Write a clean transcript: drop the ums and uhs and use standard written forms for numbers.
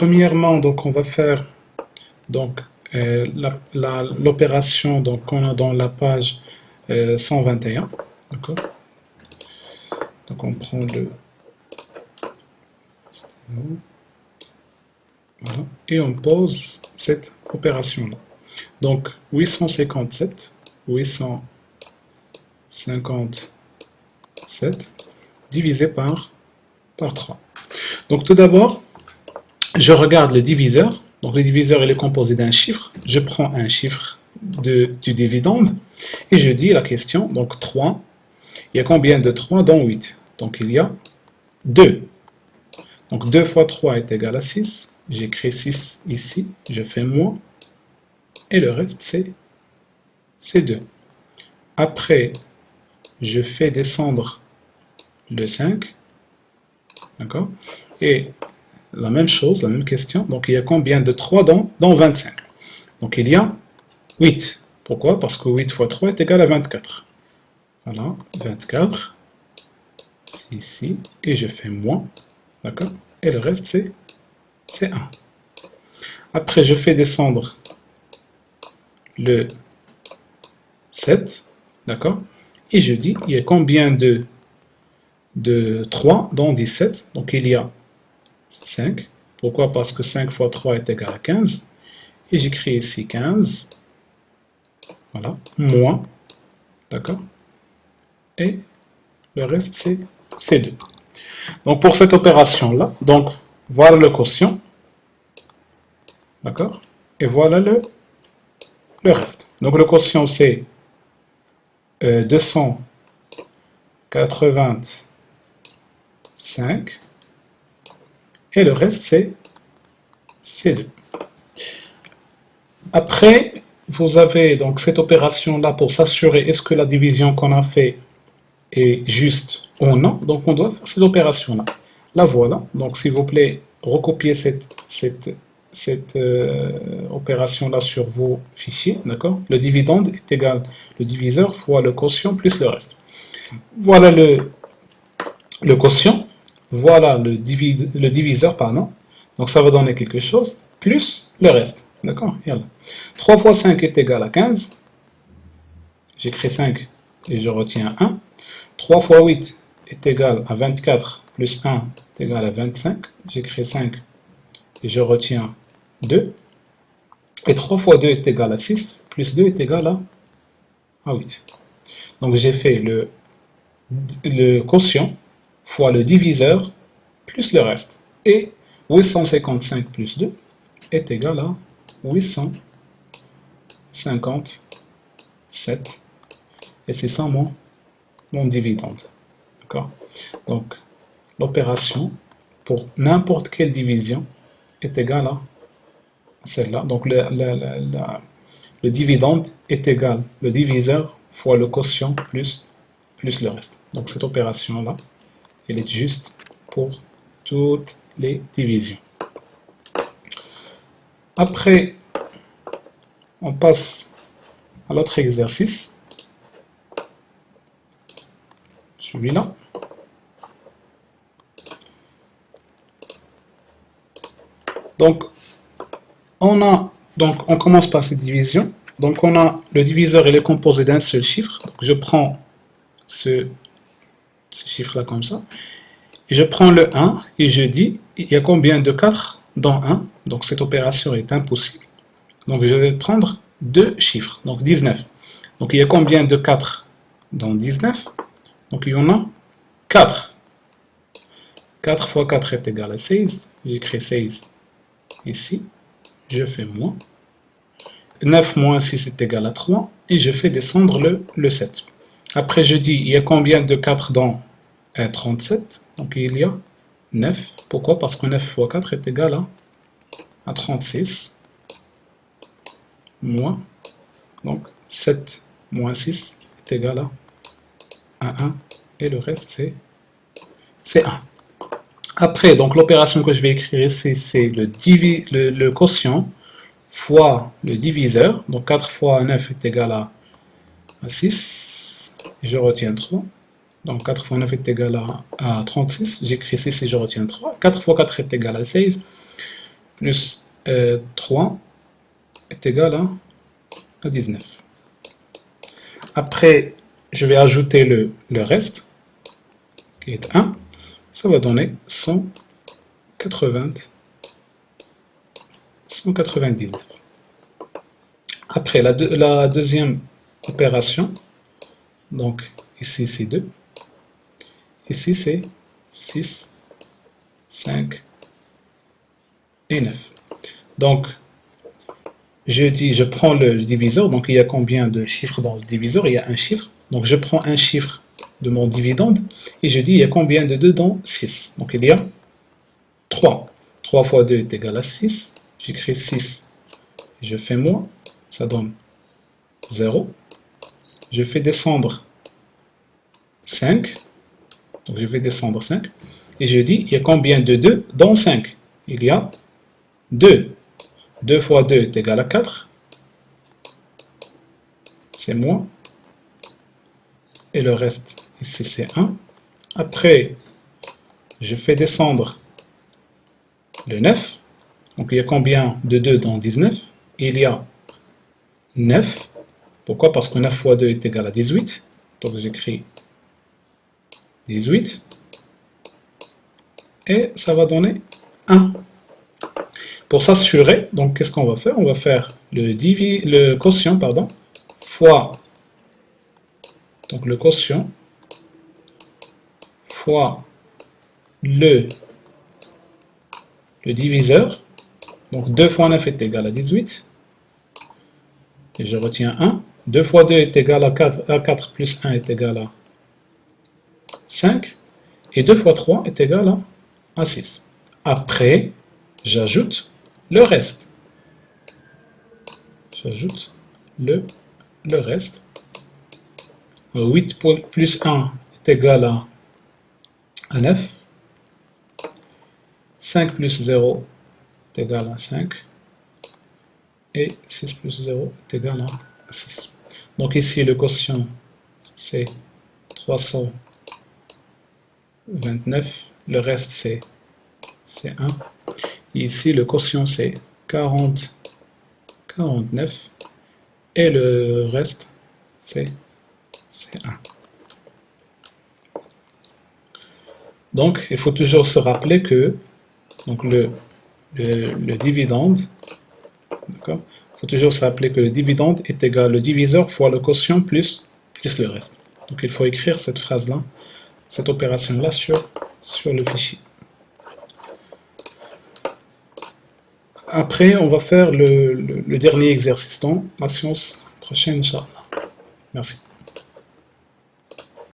premièrement, donc on va faire donc l'opération donc qu'on a dans la page 121. D'accord. Donc on prend le voilà, et on pose cette opération là. Donc 857 divisé par 3. Donc tout d'abord, je regarde le diviseur. Donc le diviseur il est composé d'un chiffre. Je prends un chiffre du dividende et je dis la question, donc 3. Il y a combien de 3 dans 8? Donc il y a 2. Donc 2 fois 3 est égal à 6. J'écris 6 ici, je fais moins. Et le reste c'est 2. Après, je fais descendre le 5. D'accord? Et la même chose, la même question. Donc il y a combien de 3 dans 25? Donc il y a 8. Pourquoi? Parce que 8 fois 3 est égal à 24. Voilà, 24. Ici. Et je fais moins. D'accord? Et le reste, c'est 1. Après, je fais descendre le 7. D'accord? Et je dis, il y a combien de 3 dans 17? Donc il y a 5. Pourquoi? Parce que 5 fois 3 est égal à 15. Et j'écris ici 15. Voilà. Moins. D'accord? Et le reste, c'est 2. Donc pour cette opération-là, donc voilà le quotient. D'accord? Et voilà le reste. Donc le quotient, c'est 285. Et le reste, c'est 2. Après, vous avez donc cette opération-là pour s'assurer est-ce que la division qu'on a fait est juste ou non. Donc on doit faire cette opération-là. La voilà. Donc s'il vous plaît, recopiez cette opération-là sur vos fichiers. D'accord? Le dividende est égal le diviseur fois le quotient plus le reste. Voilà le quotient. Voilà le diviseur, pardon. Donc ça va donner quelque chose, plus le reste. D'accord? 3 fois 5 est égal à 15. J'écris 5 et je retiens 1. 3 fois 8 est égal à 24, plus 1 est égal à 25. J'écris 5 et je retiens 2. Et 3 fois 2 est égal à 6, plus 2 est égal à 8. Donc j'ai fait le quotient fois le diviseur plus le reste. Et 855 plus 2 est égal à 857. Et c'est ça mon dividende. D'accord? Donc l'opération pour n'importe quelle division est égale à celle-là. Donc le dividende est égal le diviseur fois le quotient plus le reste. Donc cette opération-là, elle est juste pour toutes les divisions. Après, on passe à l'autre exercice. Celui-là. Donc, on commence par cette division. Donc, on a le diviseur, il est composé d'un seul chiffre. Donc, je prends ce chiffre-là comme ça. Et je prends le 1 et je dis, il y a combien de 4 dans 1? Donc, cette opération est impossible. Donc, je vais prendre deux chiffres, donc 19. Donc, il y a combien de 4 dans 19? Donc, il y en a 4. 4 fois 4 est égal à 16. J'écris 16 ici. Je fais moins. 9 moins 6 est égal à 3. Et je fais descendre le 7. Après, je dis, il y a combien de 4 dans 37? Donc, il y a 9. Pourquoi? Parce que 9 fois 4 est égal à 36. Moins. Donc, 7 moins 6 est égal à 1. Et le reste, c'est 1. Après, donc l'opération que je vais écrire ici, c'est le quotient fois le diviseur. Donc 4 fois 9 est égal à 6. Et je retiens 3. Donc 4 fois 9 est égal à 36. J'écris 6 et je retiens 3. 4 fois 4 est égal à 16. plus 3 est égal à 19. Après, je vais ajouter le reste, qui est 1. Ça va donner 199. Après, la deuxième opération, donc ici c'est 2, ici c'est 6, 5 et 9. Donc, je prends le diviseur, donc il y a combien de chiffres dans le diviseur? Il y a un chiffre, donc je prends un chiffre de mon dividende, et je dis il y a combien de 2 dans 6? Donc il y a 3. 3 fois 2 est égal à 6, j'écris 6, je fais moins, ça donne 0. Je fais descendre 5, donc je vais descendre 5, et je dis il y a combien de 2 dans 5? Il y a 2. 2 fois 2 est égal à 4, c'est moins, et le reste ici c'est 1. Après, je fais descendre le 9, donc il y a combien de 2 dans 19? Il y a 9. Pourquoi? Parce que 9 fois 2 est égal à 18, donc j'écris 18, et ça va donner 1. Pour s'assurer, donc qu'est-ce qu'on va faire? On va faire le quotient, pardon, fois, donc le quotient, fois le diviseur, donc 2 fois 9 est égal à 18, et je retiens 1, 2 fois 2 est égal à 4 plus 1 est égal à 5, et 2 fois 3 est égal à 6. Après, j'ajoute le reste. J'ajoute le reste. 8 plus 1 est égal à 9. 5 plus 0 est égal à 5. Et 6 plus 0 est égal à 6. Donc ici, le quotient, c'est 329. Le reste, c'est 1. Et ici, le quotient, c'est 49. Et le reste, c'est 1. Donc, il faut toujours se rappeler que donc le dividende, d'accord, il faut toujours se rappeler que le dividende est égal au diviseur fois le quotient plus le reste. Donc, il faut écrire cette phrase-là, cette opération-là sur le fichier. Après, on va faire le dernier exercice dans la séance prochaine, Inch'Allah. Merci.